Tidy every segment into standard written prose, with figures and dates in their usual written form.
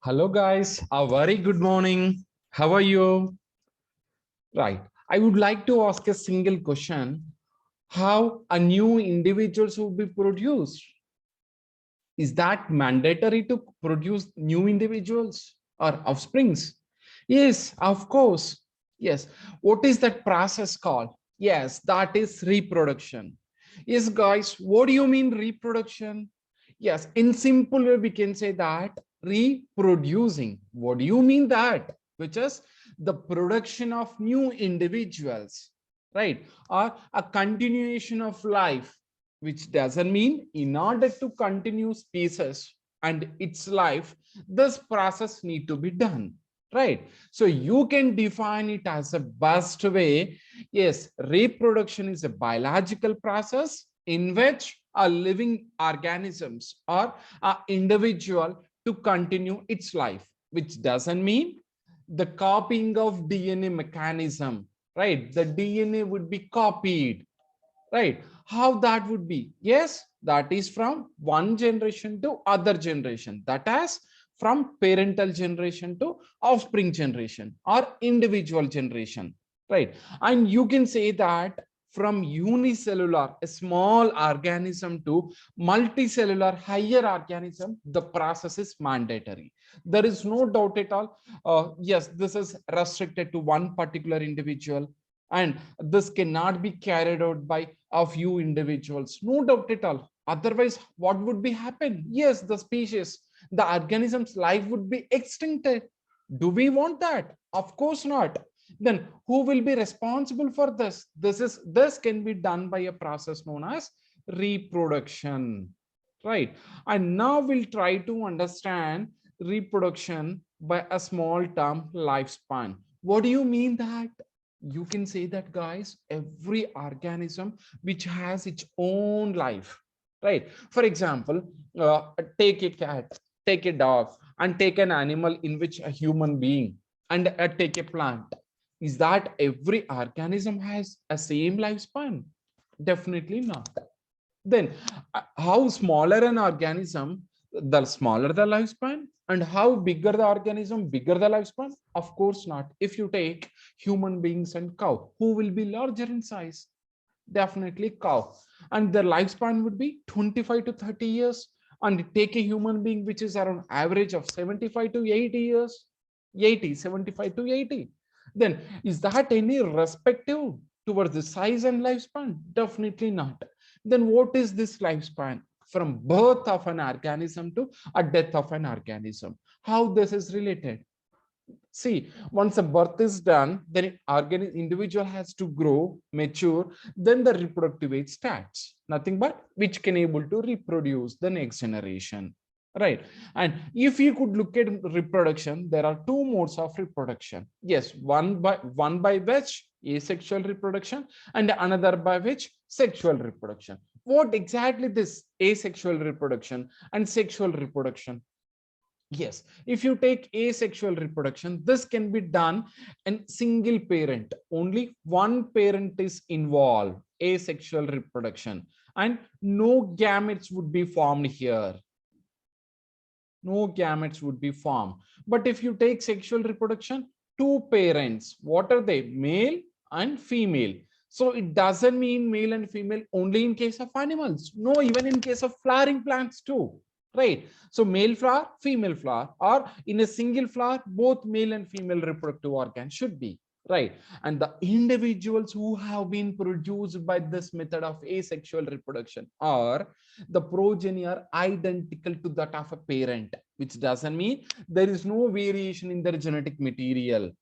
Hello, guys. A very good morning. How are you? Right. I would like to ask a single question. How a new individuals will be produced? Is that mandatory to produce new individuals or offsprings? Yes, of course. Yes. What is that process called? Yes, that is reproduction. Yes, guys, what do you mean reproduction? Yes, in simple way, we can say that reproducing. What do you mean that? Which is the production of new individuals, right? Or a continuation of life, which doesn't mean in order to continue species and its life, this process need to be done, right? So you can define it as a best way. Yes, reproduction is a biological process in which a living organisms or a individual to continue its life, which doesn't mean the copying of DNA mechanism, right? The DNA would be copied, right? How that would be? Yes, that is from one generation to other generation, that is from parental generation to offspring generation or individual generation, right? And you can say that from unicellular, a small organism, to multicellular, higher organism, the process is mandatory. There is no doubt at all. Yes, this is restricted to one particular individual, and this cannot be carried out by a few individuals, no doubt at all. Otherwise, what would be happen? Yes, the species, the organism's life would be extincted. Do we want that? Of course not. Then who will be responsible for this? This can be done by a process known as reproduction, right? And now we'll try to understand reproduction by a small term, lifespan. What do you mean that? You can say that, guys, every organism which has its own life, right? For example, take a cat, take a dog, and take an animal in which a human being, and take a plant. Is that every organism has a same lifespan? Definitely not. Then how smaller an organism, the smaller the lifespan, and how bigger the organism, bigger the lifespan? Of course not. If you take human beings and cow, who will be larger in size? Definitely cow. And their lifespan would be 25 to 30 years. And take a human being which is around average of 75 to 80 years, 80, 75 to 80. Then is that any respective towards the size and lifespan? Definitely not. Then what is this lifespan? From birth of an organism to a death of an organism. How this is related? See, once a birth is done, then individual has to grow, mature, then the reproductive age starts. Nothing but which can able to reproduce the next generation. Right. And if you could look at reproduction, there are two modes of reproduction. Yes, one by which asexual reproduction, and another by which sexual reproduction. What exactly this asexual reproduction and sexual reproduction? Yes, if you take asexual reproduction, this can be done in single parent. Only one parent is involved, asexual reproduction, and no gametes would be formed here. No gametes would be formed. But if you take sexual reproduction, two parents, what are they? Male and female. So it doesn't mean male and female only in case of animals. No, even in case of flowering plants too. Right. So male flower, female flower, or in a single flower, both male and female reproductive organs should be. Right. And the individuals who have been produced by this method of asexual reproduction are the progeny are identical to that of a parent, which doesn't mean there is no variation in their genetic material,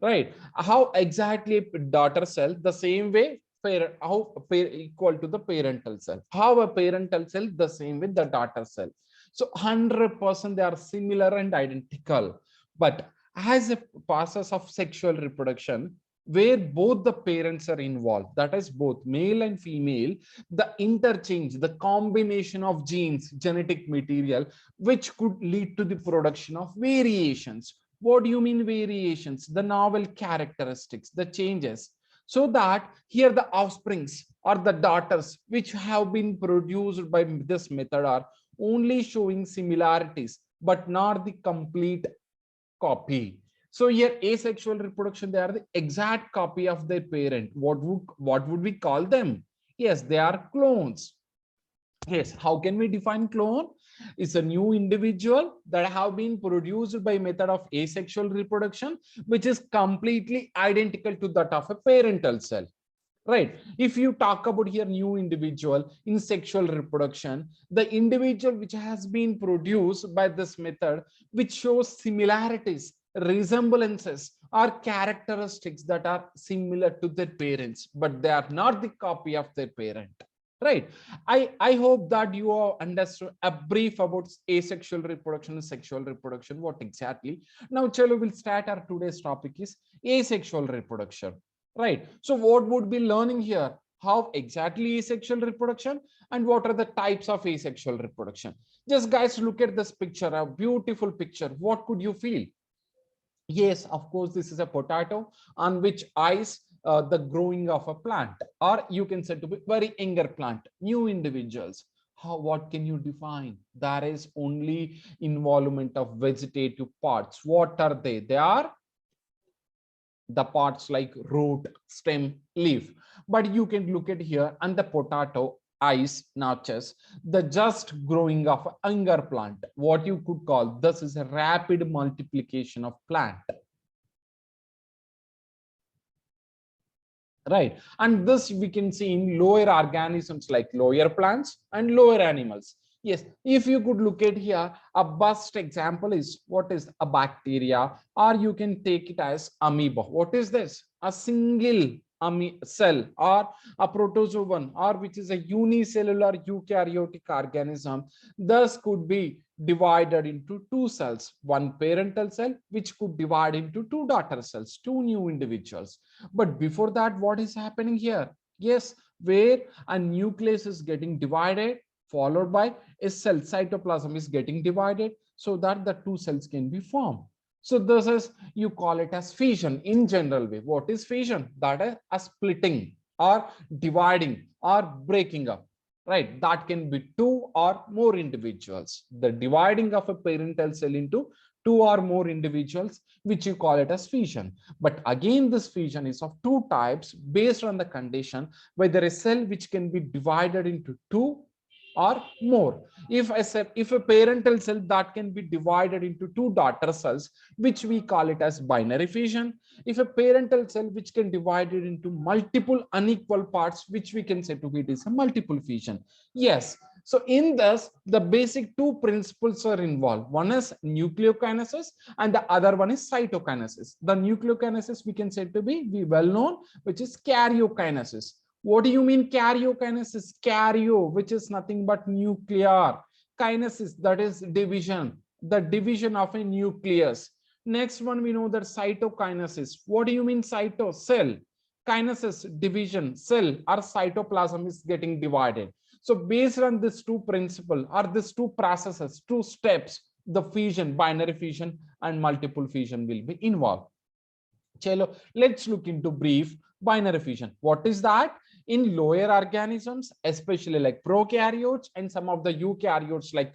right? How exactly a daughter cell, the same way parent, how equal to the parental cell, how a parental cell the same with the daughter cell. So 100% they are similar and identical. But as a process of sexual reproduction, where both the parents are involved, that is both male and female, the interchange, the combination of genes, genetic material, which could lead to the production of variations. What do you mean variations? The novel characteristics, the changes. So that here the offsprings or the daughters which have been produced by this method are only showing similarities. but not the complete copy. So here asexual reproduction, they are the exact copy of their parent. What would we call them? Yes, they are clones. Yes, how can we define clone? It's a new individual that have been produced by method of asexual reproduction, which is completely identical to that of a parental cell. Right. If you talk about here new individual in sexual reproduction, the individual which has been produced by this method, which shows similarities, resemblances, or characteristics that are similar to their parents, but they are not the copy of their parent. Right. I hope that you have understood a brief about asexual reproduction and sexual reproduction. What exactly? Now, chalo, we'll start. Our today's topic is asexual reproduction. Right. So what would be learning here? How exactly asexual reproduction and what are the types of asexual reproduction? Just guys, look at this picture, a beautiful picture. What could you feel? Yes, of course, this is a potato on which eyes the growing of a plant, or you can say to be very younger plant, new individuals. How, what can you define? There is only involvement of vegetative parts. What are they? They are the parts like root, stem, leaf. But you can look at here and the potato eyes notches, the just growing of a younger plant. What you could call this is a rapid multiplication of plant. Right. And this we can see in lower organisms like lower plants and lower animals. Yes, if you could look at here, a best example is what is a bacteria, or you can take it as amoeba. What is this? A single cell or a protozoan, or which is a unicellular eukaryotic organism. Thus could be divided into two cells, one parental cell, which could divide into two daughter cells, two new individuals. But before that, what is happening here? Yes, where a nucleus is getting divided, followed by a cell, cytoplasm is getting divided, so that the two cells can be formed. So this is, you call it as fission in general way. What is fission? That is a splitting or dividing or breaking up. Right, that can be two or more individuals. The dividing of a parental cell into two or more individuals, which you call it as fission. But again, this fission is of two types based on the condition whether a cell which can be divided into two or more. If a parental cell that can be divided into two daughter cells, which we call it as binary fission. If a parental cell which can divide it into multiple unequal parts, which we can say to be it is a multiple fission. Yes. So in this, the basic two principles are involved. One is nucleokinesis and the other one is cytokinesis. The nucleokinesis we can say to be well known, which is karyokinesis. What do you mean karyokinesis? Karyo, which is nothing but nuclear. Kinesis, that is division, the division of a nucleus. Next one, we know that cytokinesis. What do you mean cyto? Cell. Kinesis, division, cell or cytoplasm is getting divided. So based on this two principle or these two processes, two steps, the fission, binary fission and multiple fission will be involved. Chalo, let's look into brief binary fission. What is that? In lower organisms, especially like prokaryotes and some of the eukaryotes like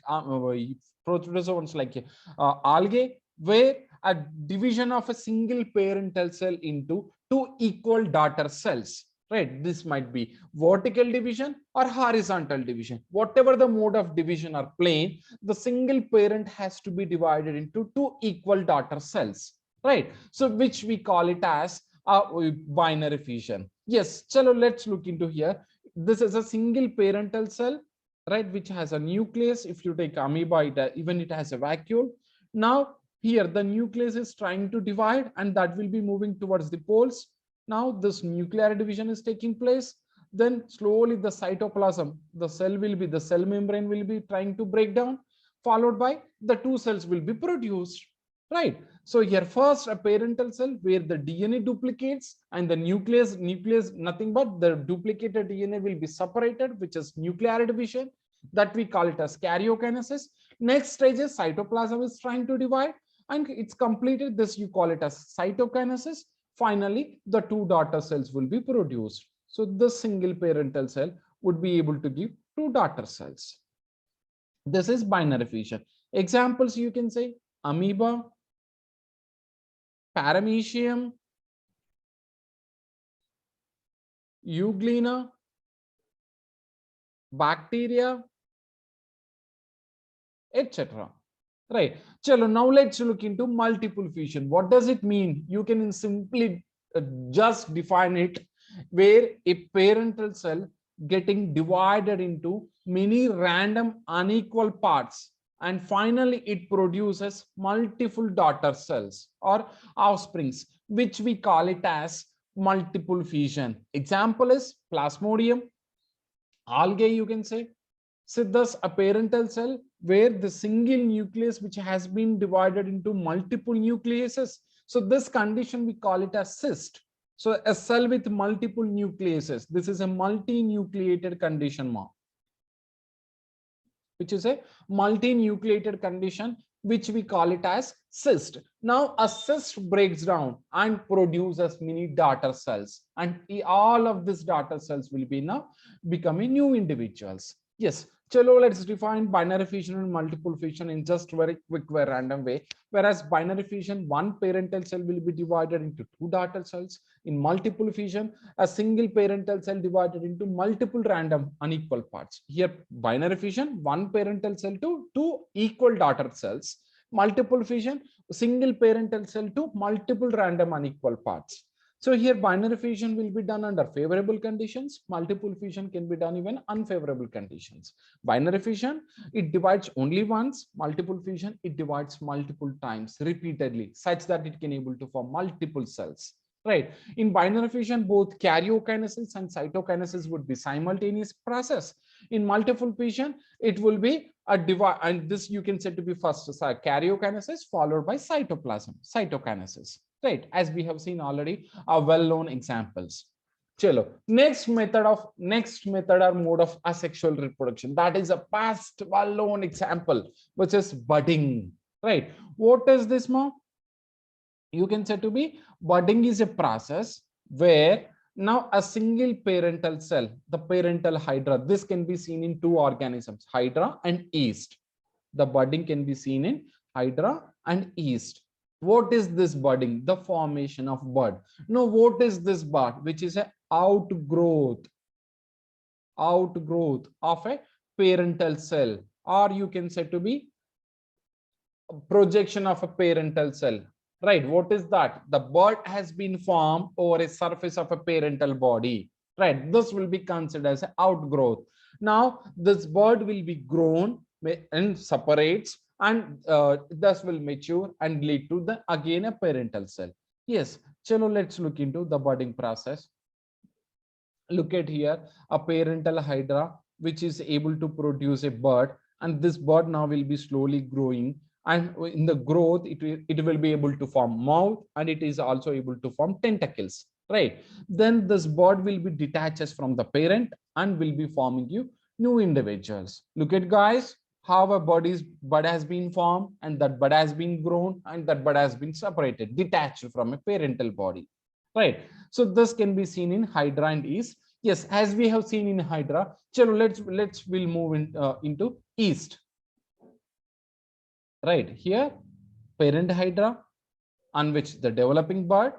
protozoans like algae, where a division of a single parental cell into two equal daughter cells. Right, this might be vertical division or horizontal division. Whatever the mode of division or plane, the single parent has to be divided into two equal daughter cells. Right, so which we call it as a binary fission. Yes, chalo, let's look into here. This is a single parental cell, right, which has a nucleus. If you take amoeba, even it has a vacuole. Now here the nucleus is trying to divide and that will be moving towards the poles. Now this nuclear division is taking place. Then slowly the cytoplasm, the cell membrane will be trying to break down, followed by the two cells will be produced. Right. So here first a parental cell where the DNA duplicates and the nucleus nothing but the duplicated DNA will be separated, which is nuclear division, that we call it as karyokinesis. Next stage is cytoplasm is trying to divide and it's completed. This you call it as cytokinesis. Finally, the two daughter cells will be produced. So this single parental cell would be able to give two daughter cells. This is binary fission. Examples you can say amoeba, paramecium, euglena, bacteria, etc. Right. Chalo, now let's look into multiple fission. What does it mean? You can simply just define it where a parental cell getting divided into many random unequal parts, and finally it produces multiple daughter cells or offsprings, which we call it as multiple fission. Example is plasmodium, algae you can say. So thus a parental cell where the single nucleus which has been divided into multiple nucleuses. So this condition we call it as cyst. So a cell with multiple nucleuses. This is a multinucleated condition, which is a multinucleated condition, which we call it as cyst. Now a cyst breaks down and produces many daughter cells, and all of these daughter cells will be now becoming new individuals. Yes, chalo, let's define binary fission and multiple fission in just very quick, very random way. Whereas binary fission, one parental cell will be divided into two daughter cells. In multiple fission, a single parental cell divided into multiple random unequal parts. Here, binary fission, one parental cell to two equal daughter cells. Multiple fission, single parental cell to multiple random unequal parts. So here binary fission will be done under favorable conditions. Multiple fission can be done even unfavorable conditions. Binary fission, it divides only once. Multiple fission, it divides multiple times repeatedly, such that it can able to form multiple cells. Right. In binary fission, both karyokinesis and cytokinesis would be simultaneous process. In multiple fission, it will be a divide, and this you can say to be first karyokinesis followed by cytokinesis. Right, as we have seen already, are well-known examples. Chalo, next method or mode of asexual reproduction, that is a past well-known example, which is budding. Right, what is this, Mo? You can say to be budding is a process where now a single parental cell, the parental hydra, this can be seen in two organisms, hydra and yeast. The budding can be seen in hydra and yeast. What is this budding? The formation of bud. Now what is this bud? Which is a outgrowth of a parental cell, or you can say to be projection of a parental cell. Right, what is that? The bud has been formed over a surface of a parental body. Right, this will be considered as an outgrowth. Now this bud will be grown and separates, and thus will mature and lead to the again a parental cell. Yes, chalo, let's look into the budding process. Look at here, a parental hydra which is able to produce a bud, and this bud now will be slowly growing, and in the growth it will be able to form mouth, and it is also able to form tentacles. Right, then this bud will be detaches from the parent and will be forming you new individuals. Look at guys, how a bud has been formed, and that bud has been grown, and that bud has been separated, detached from a parental body. Right, so this can be seen in hydra and yeast. Yes, as we have seen in hydra. Chalo, we'll move into yeast. Right, here parent hydra on which the developing bud,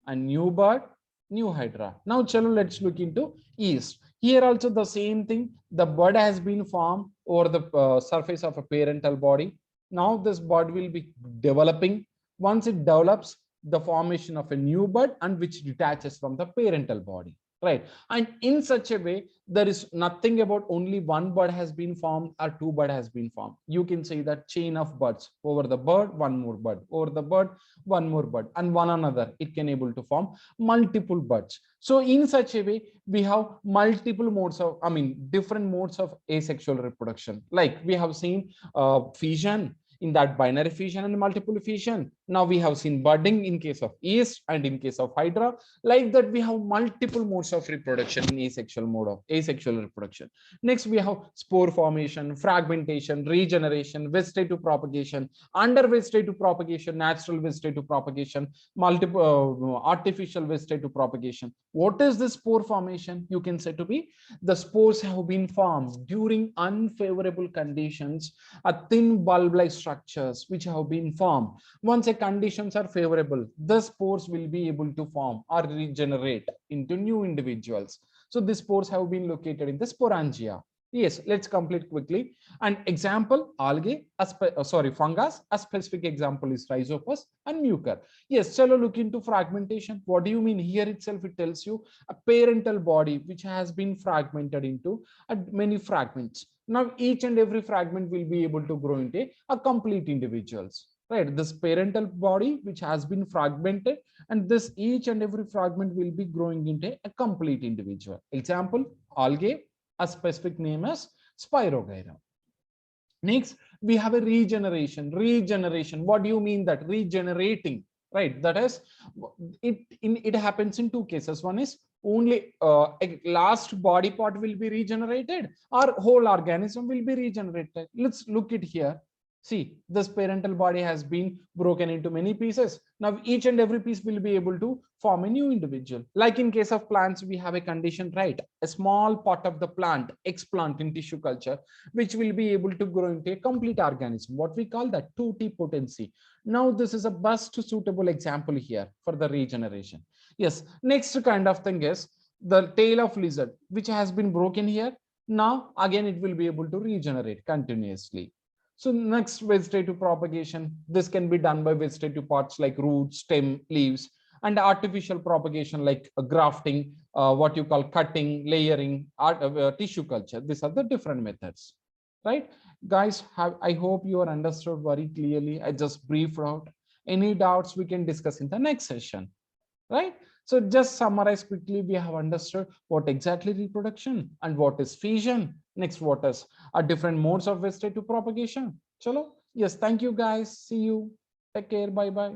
and new bud, new hydra. Now chalo, let's look into yeast. Here also the same thing, the bud has been formed over the surface of a parental body. Now this bud will be developing. Once it develops, the formation of a new bud, and which detaches from the parental body. Right, and in such a way there is nothing about only one bud has been formed or two bud has been formed. You can say that chain of buds, over the bud one more bud, over the bud one more bud, and one another it can able to form multiple buds. So in such a way we have multiple modes of, different modes of asexual reproduction. Like we have seen fission, in that binary fission and multiple fission, Now we have seen budding in case of yeast and in case of hydra. Like that, we have multiple modes of reproduction in asexual reproduction. Next, we have spore formation, fragmentation, regeneration, vegetative propagation, under vegetative propagation, natural vegetative propagation, multiple artificial vegetative propagation. What is the spore formation? You can say to be the spores have been formed during unfavorable conditions, a thin bulb-like structures which have been formed. Once the conditions are favorable, the spores will be able to form or regenerate into new individuals. So these spores have been located in the sporangia. Yes, let's complete quickly. An example, algae, fungus. A specific example is rhizopus and mucor. Yes, chalo look into fragmentation. What do you mean? Here itself it tells you a parental body which has been fragmented into many fragments. Now each and every fragment will be able to grow into a complete individuals. Right, this parental body which has been fragmented, and this each and every fragment will be growing into a complete individual. Example, algae, a specific name as Spirogyra. Next, we have a regeneration. Regeneration. What do you mean that regenerating? Right. That is, it happens in two cases. One is only a last body part will be regenerated, or whole organism will be regenerated. Let's look at here. See, this parental body has been broken into many pieces. Now, each and every piece will be able to form a new individual. Like in case of plants, we have a condition, right? A small part of the plant, explant in tissue culture, which will be able to grow into a complete organism. What we call that 2T potency. Now, this is a best suitable example here for the regeneration. Yes, next kind of thing is the tail of lizard, which has been broken here. Now, again, it will be able to regenerate continuously. So next, vegetative propagation. This can be done by vegetative parts like roots, stem, leaves, and artificial propagation like grafting, what you call cutting, layering, tissue culture. These are the different methods, right? Guys, I hope you are understood very clearly. I just briefed out. Any doubts we can discuss in the next session, right? So just summarize quickly, we have understood what exactly reproduction and what is fission. Next, what is different modes of vegetative propagation. Chalo. Yes, thank you guys. See you. Take care. Bye bye.